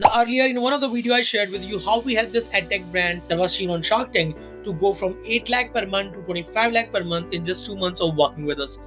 Now, earlier in one of the video I shared with you how we helped this edtech brand that was seen on Shark Tank to go from 8 lakh per month to 25 lakh per month in just 2 months of working with us.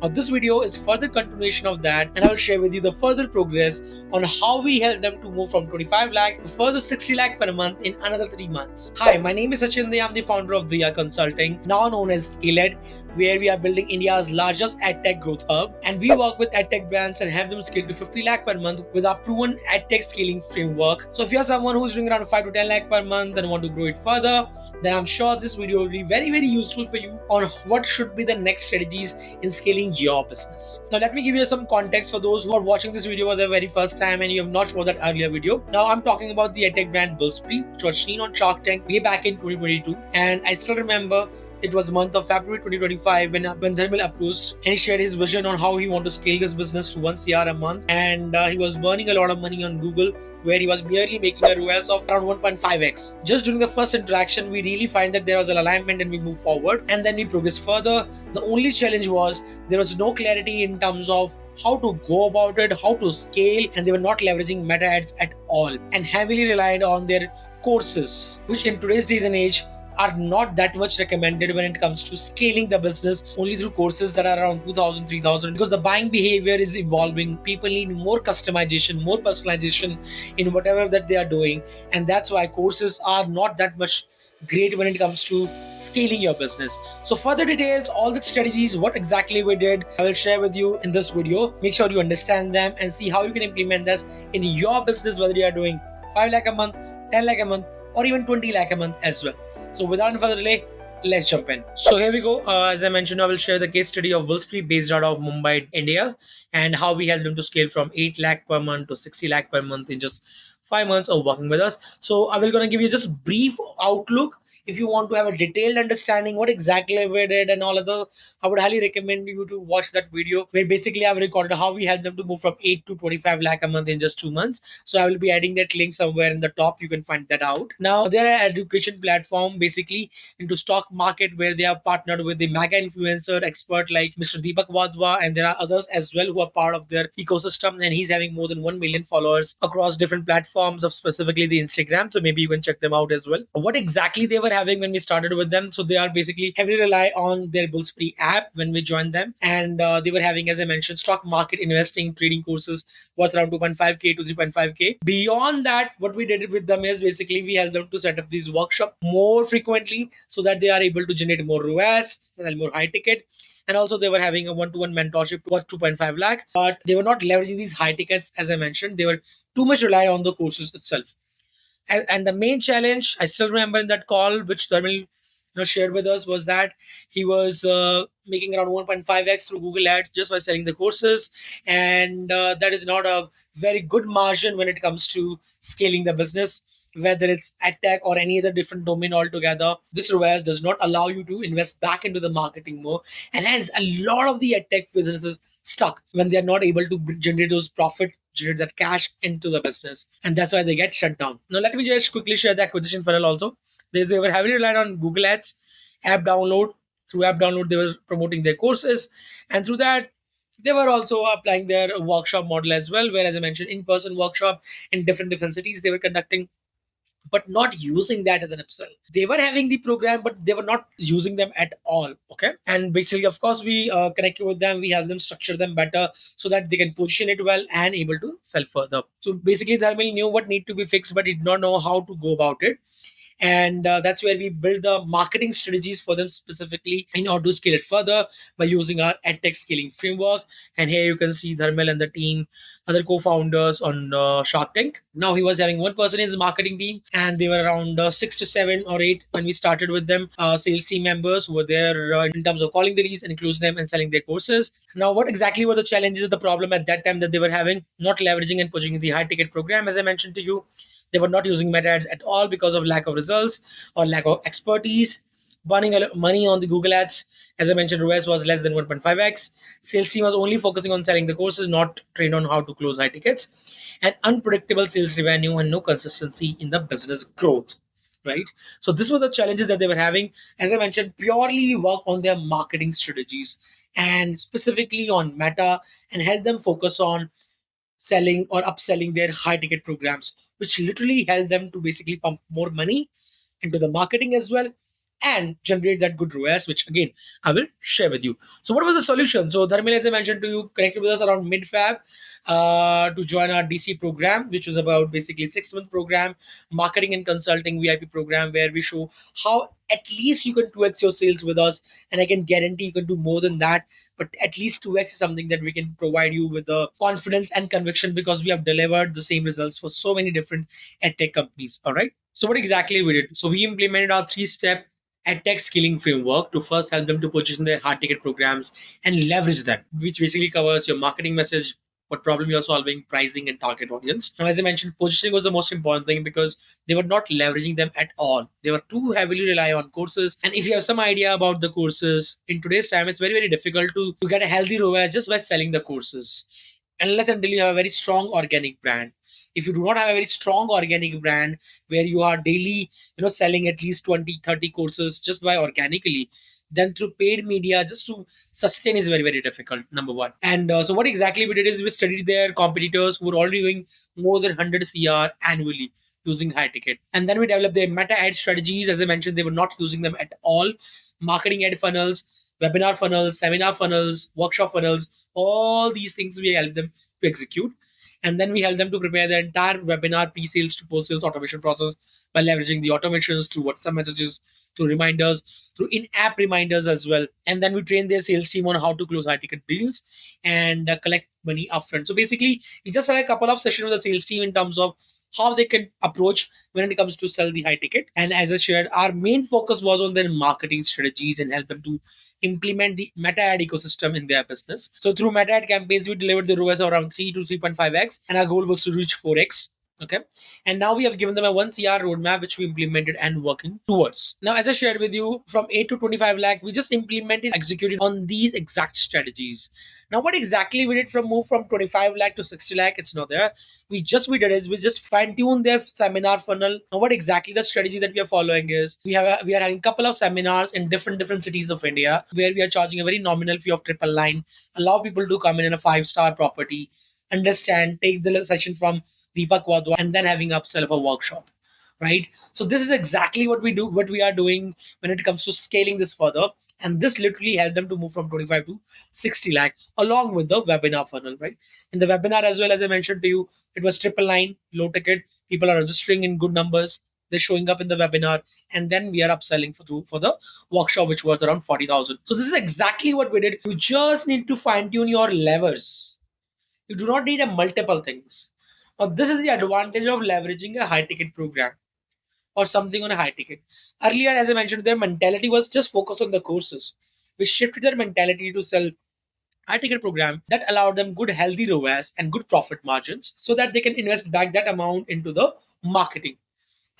Now, this video is further continuation of that, and I will share with you the further progress on how we help them to move from 25 lakh to further 60 lakh per month in another 3 months. Hi, my name is Sachin. I'm the founder of Diya Consulting, now known as ScaleEd, where we are building India's largest edtech growth hub, and we work with edtech brands and help them scale to 50 lakh per month with our proven edtech scaling framework. So if you're someone who's doing around 5 to 10 lakh per month and want to grow it further, then I'm sure this video will be very useful for you on what should be the next strategies in scaling your business. Now let me give you some context for those who are watching this video for the very first time and you have not watched that earlier video. Now I'm talking about the edtech brand Bullspree, which was seen on Shark Tank way back in 2022, and I still remember it was the month of February 2025 when Dharmil approached and he shared his vision on how he wanted to scale this business to 1 CR a month, and he was burning a lot of money on Google, where he was merely making a ROAS of around 1.5x. Just during the first interaction, we really find that there was an alignment and we move forward, and then we progress further. The only challenge was there was no clarity in terms of how to go about it, how to scale, and they were not leveraging meta ads at all and heavily relied on their courses, which in today's days and age are not that much recommended when it comes to scaling the business only through courses that are around 2000 3000, because the buying behavior is evolving. People need more customization, more personalization in whatever that they are doing, and that's why courses are not that much great when it comes to scaling your business. So further details, all the strategies, what exactly we did, I will share with you in this video. Make sure you understand them and see how you can implement this in your business, whether you are doing 5 lakh a month, 10 lakh a month, or even 20 lakh a month as well. So without further delay, let's jump in. So here we go. As I mentioned, I will share the case study of Bullspree based out of Mumbai, India, and how we helped them to scale from 8 lakh per month to 60 lakh per month in just 5 months of working with us. So I will gonna give you just brief outlook. If you want to have a detailed understanding what exactly we did and all of the, I would highly recommend you to watch that video where basically I've recorded how we helped them to move from 8 to 25 lakh a month in just 2 months. So I will be adding that link somewhere in the top. You can find that out. Now they're an education platform basically into stock market, where they are partnered with the mega influencer expert like Mr. Deepak Wadhwa, and there are others as well who are part of their ecosystem, and he's having more than 1 million followers across different platforms of specifically the Instagram. So maybe you can check them out as well. What exactly they were having when we started with them? So they are basically heavily rely on their Bullspree app when we joined them, and they were having, as I mentioned, stock market investing trading courses worth around 2.5k to 3.5k. Beyond that, what we did with them is basically we helped them to set up these workshops more frequently so that they are able to generate more ROAS, sell more high ticket. And also they were having a one-to-one mentorship worth 2.5 lakh, but they were not leveraging these high tickets. As I mentioned, they were too much rely on the courses itself. And the main challenge I still remember in that call, which Thermal shared with us, was that he was making around 1.5x through Google Ads just by selling the courses, and that is not a very good margin when it comes to scaling the business. Whether it's edtech or any other different domain altogether, this ROAS does not allow you to invest back into the marketing more, and hence a lot of the edtech businesses stuck when they are not able to generate those profit, generate that cash into the business, and that's why they get shut down. Now let me just quickly share the acquisition funnel also. They were heavily reliant on Google Ads, app download. Through app download, they were promoting their courses, and through that, they were also applying their workshop model as well, where, as I mentioned, in-person workshop in different cities they were conducting, but not using that as an upsell. They were having the program, but they were not using them at all. Okay. And basically, of course, we connect with them, we have them structure them better so that they can position it well and able to sell further. So basically, Dharmil knew what need to be fixed, but did not know how to go about it, and that's where we build the marketing strategies for them specifically in order to scale it further by using our edtech scaling framework. And here you can see Dharmel and the team, other co-founders on Shark Tank. Now he was having one person in his marketing team, and they were around 6 to 7 or 8 when we started with them, sales team members who were there in terms of calling the leads and closing them and selling their courses. Now what exactly were the challenges, the problem at that time that they were having? Not leveraging and pushing the high ticket program, as I mentioned to you. They were not using meta ads at all because of lack of results or lack of expertise. Burning a lot of money on the Google ads. As I mentioned, ROAS was less than 1.5x. Sales team was only focusing on selling the courses, not trained on how to close high tickets. And unpredictable sales revenue and no consistency in the business growth. Right. So this were the challenges that they were having. As I mentioned, purely we work on their marketing strategies and specifically on meta and help them focus on selling or upselling their high ticket programs, which literally help them to basically pump more money into the marketing as well and generate that good ROAS, which again I will share with you. So, what was the solution? So, Dharmil, as I mentioned to you, connected with us around mid Fab to join our DC program, which was about basically 6 month program, marketing and consulting VIP program, where we show how at least you can 2x your sales with us, and I can guarantee you can do more than that. But at least 2x is something that we can provide you with the confidence and conviction because we have delivered the same results for so many different edtech companies. All right. So what exactly we did? So we implemented our three-step EdTech scaling framework to first help them to position their hard ticket programs and leverage them, which basically covers your marketing message, what problem you're solving, pricing, and target audience. Now, as I mentioned, positioning was the most important thing because they were not leveraging them at all. They were too heavily rely on courses. And if you have some idea about the courses, in today's time, it's very, very difficult to get a healthy ROAS just by selling the courses. Unless until you have a very strong organic brand. If you do not have a very strong organic brand where you are daily selling at least 20, 30 courses just by organically, then through paid media just to sustain is very, very difficult, number one. And so what exactly we did is we studied their competitors who were already doing more than 100 cr annually using high ticket, and then we developed their meta ad strategies. As I mentioned, they were not using them at all. Marketing ad funnels, webinar funnels, seminar funnels, workshop funnels, all these things we help them to execute. And then we help them to prepare the entire webinar pre-sales to post-sales automation process by leveraging the automations through WhatsApp messages, through reminders, through in-app reminders as well. And then we train their sales team on how to close high-ticket deals and collect money upfront. So basically, we just had a couple of sessions with the sales team in terms of how they can approach when it comes to sell the high ticket. And as I shared, our main focus was on their marketing strategies and help them to implement the meta ad ecosystem in their business. So through meta ad campaigns, we delivered the ROAS around 3 to 3.5x, and our goal was to reach 4x. Okay. And now we have given them a 1 CR roadmap, which we implemented and working towards. Now, as I shared with you, from 8 to 25 lakh, we just implemented, executed on these exact strategies. Now, what exactly we did from move from 25 lakh to 60 lakh, it's not there. We did is we just fine tune their seminar funnel. Now, what exactly the strategy that we are following is we are having a couple of seminars in different cities of India where we are charging a very nominal fee of 999, allow people to come in a 5-star property, understand, take the session from Deepak Wadhwa, and then having upsell of a workshop. Right. So this is exactly what we do, what we are doing when it comes to scaling this further. And this literally helped them to move from 25 to 60 lakh along with the webinar funnel. Right. In the webinar as well, as I mentioned to you, it was 999, low ticket. People are registering in good numbers. They're showing up in the webinar, and then we are upselling for the workshop, which was around 40,000. So this is exactly what we did. You just need to fine tune your levers. You do not need a multiple things. Now, this is the advantage of leveraging a high ticket program or something on a high ticket. Earlier, as I mentioned, their mentality was just focus on the courses. We shifted their mentality to sell high ticket program that allowed them good healthy ROAS and good profit margins so that they can invest back that amount into the marketing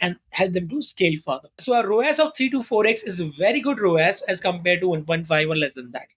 and help them to scale further. So a ROAS of 3 to 4x is a very good ROAS as compared to 1.5 or less than that.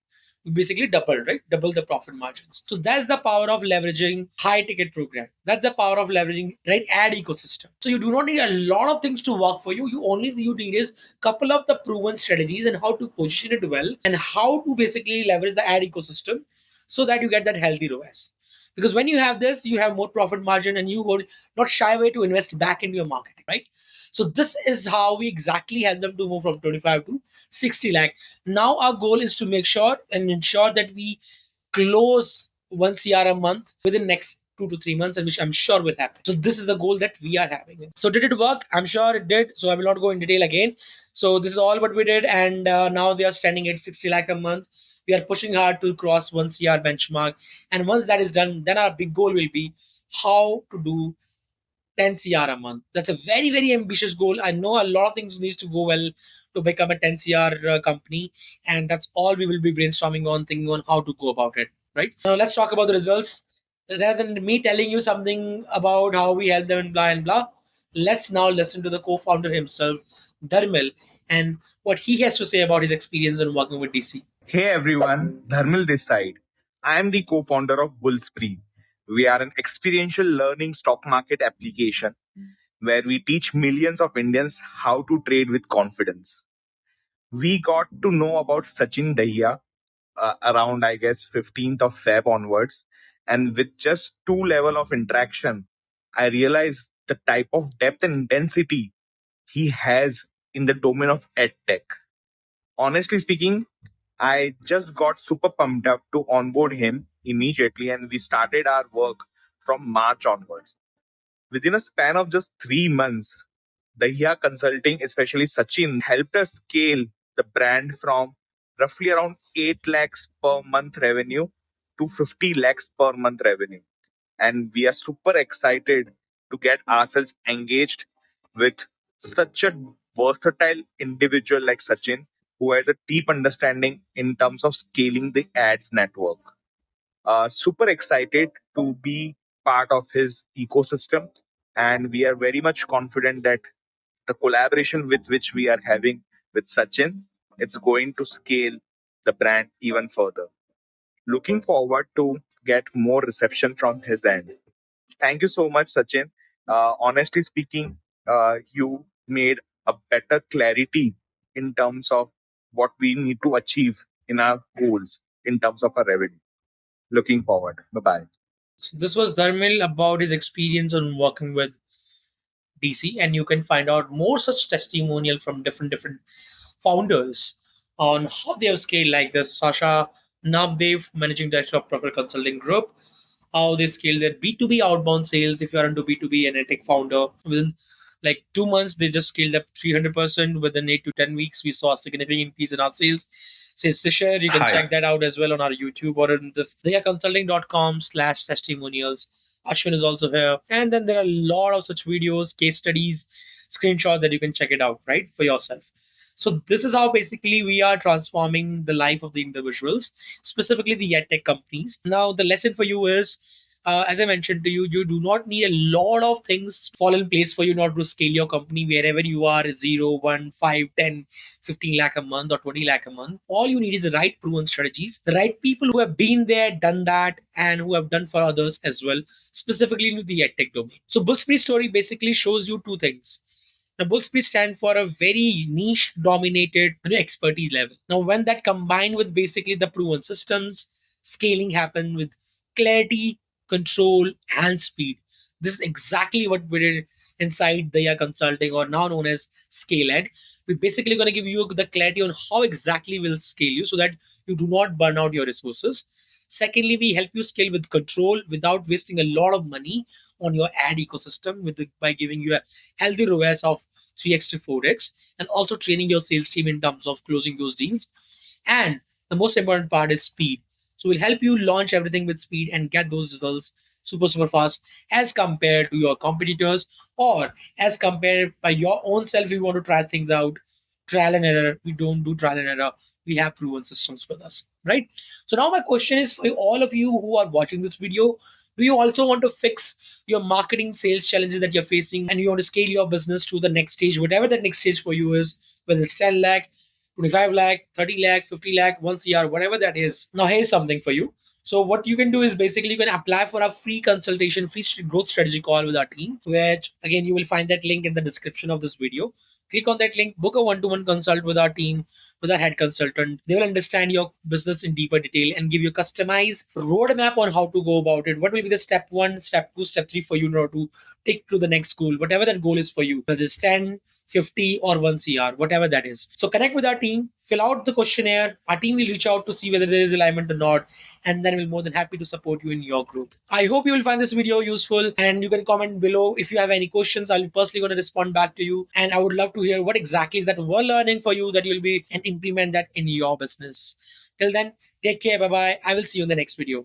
We basically double, right? Double the profit margins. So that's the power of leveraging high ticket program. That's the power of leveraging right ad ecosystem. So you do not need a lot of things to work for you. You need is couple of the proven strategies and how to position it well and how to basically leverage the ad ecosystem so that you get that healthy ROAS. Because when you have this, you have more profit margin and you will not shy away to invest back into your marketing, right? So this is how we exactly help them to move from 25 to 60 lakh. Now our goal is to make sure and ensure that we close 1 CR a month within next 2 to 3 months, and which I'm sure will happen. So this is the goal that we are having. So did it work? I'm sure it did. So I will not go in detail again. So this is all what we did, and now they are standing at 60 lakh a month. We are pushing hard to cross 1 CR benchmark, and once that is done, then our big goal will be how to do 10 CR a month. That's a very, very ambitious goal. I know a lot of things needs to go well to become a 10 CR company. And that's all we will be brainstorming on, thinking on how to go about it. Right. Now let's talk about the results. Rather than me telling you something about how we help them and blah, let's now listen to the co-founder himself, Dharmil, and what he has to say about his experience in working with DC. Hey everyone, Dharmil this side. I am the co-founder of Bullspree. We are an experiential learning stock market application where we teach millions of Indians how to trade with confidence. We got to know about Sachin Dahiya around, I guess, 15th of Feb onwards. And with just two level of interaction, I realized the type of depth and intensity he has in the domain of edtech. Honestly speaking, I just got super pumped up to onboard him immediately, and we started our work from March onwards. Within a span of just 3 months, the Dahiya Consulting, especially Sachin, helped us scale the brand from roughly around 8 lakhs per month revenue to 50 lakhs per month revenue. And we are super excited to get ourselves engaged with such a versatile individual like Sachin, who has a deep understanding in terms of scaling the ads network. Super excited to be part of his ecosystem, and we are very much confident that the collaboration with which we are having with Sachin, it's going to scale the brand even further. Looking forward to get more reception from his end. Thank you so much, Sachin. Honestly speaking, you made a better clarity in terms of what we need to achieve in our goals in terms of our revenue. Looking forward. Bye bye. So this was Dharmil about his experience on working with DC, and you can find out more such testimonial from different founders on how they have scaled like this. Sasha Nabdev, managing director of Proper Consulting Group, how they scale their B2B outbound sales. If you are into B2B and a tech founder, within like 2 months, they just scaled up 300%. Within 8 to 10 weeks, we saw a significant increase in our sales. Says Sisher, you can Hi. check that out as well on our YouTube or in this theyaconsulting.com/testimonials. Ashwin is also here. And then there are a lot of such videos, case studies, screenshots that you can check it out, right, for yourself. So this is how basically we are transforming the life of the individuals, specifically the edtech companies. Now the lesson for you is, as I mentioned to you, you do not need a lot of things to fall in place for you not to scale your company wherever you are 0, 1, 5, 10, 15 lakh a month or 20 lakh a month. All you need is the right proven strategies, the right people who have been there, done that, and who have done for others as well, specifically into the edtech domain. So Bullspree story basically shows you two things. Now, Bullspree stand for a very niche dominated expertise level. Now, when that combined with basically the proven systems, scaling happen with clarity, control, and speed. This is exactly what we did inside the Consulting, or now known as ScaleEd. We're basically going to give you the clarity on how exactly we'll scale you so that you do not burn out your resources. Secondly, we help you scale with control without wasting a lot of money on your ad ecosystem by giving you a healthy ROAS of 3x to 4x, and also training your sales team in terms of closing those deals. And the most important part is speed. So we'll help you launch everything with speed and get those results super fast as compared to your competitors, or as compared by your own self. If you want to try things out, trial and error. We don't do trial and error. We have proven systems with us, right? So now my question is for all of you who are watching this video: do you also want to fix your marketing sales challenges that you're facing, and you want to scale your business to the next stage, whatever that next stage for you is, whether it's 10 lakh, 25 lakh, 30 lakh, 50 lakh, 1 CR, whatever that is. Now, here's something for you. So, what you can do is basically you can apply for a free consultation, growth strategy call with our team, which again, you will find that link in the description of this video. Click on that link, book a one-to-one consult with our team, with our head consultant. They will understand your business in deeper detail and give you a customized roadmap on how to go about it. What will be the step one, step two, step three for you in order to take to the next goal, whatever that goal is for you, whether it's 10, 50, or 1 CR, whatever that is. So connect with our team, fill out the questionnaire. Our team will reach out to see whether there is alignment or not, and then we'll more than happy to support you in your growth. I hope you will find this video useful, and you can comment below if you have any questions. I'll be personally going to respond back to you, and I would love to hear what exactly is that we're learning for you that you'll be and implement that in your business. Till then, take care. Bye bye. I will see you in the next video.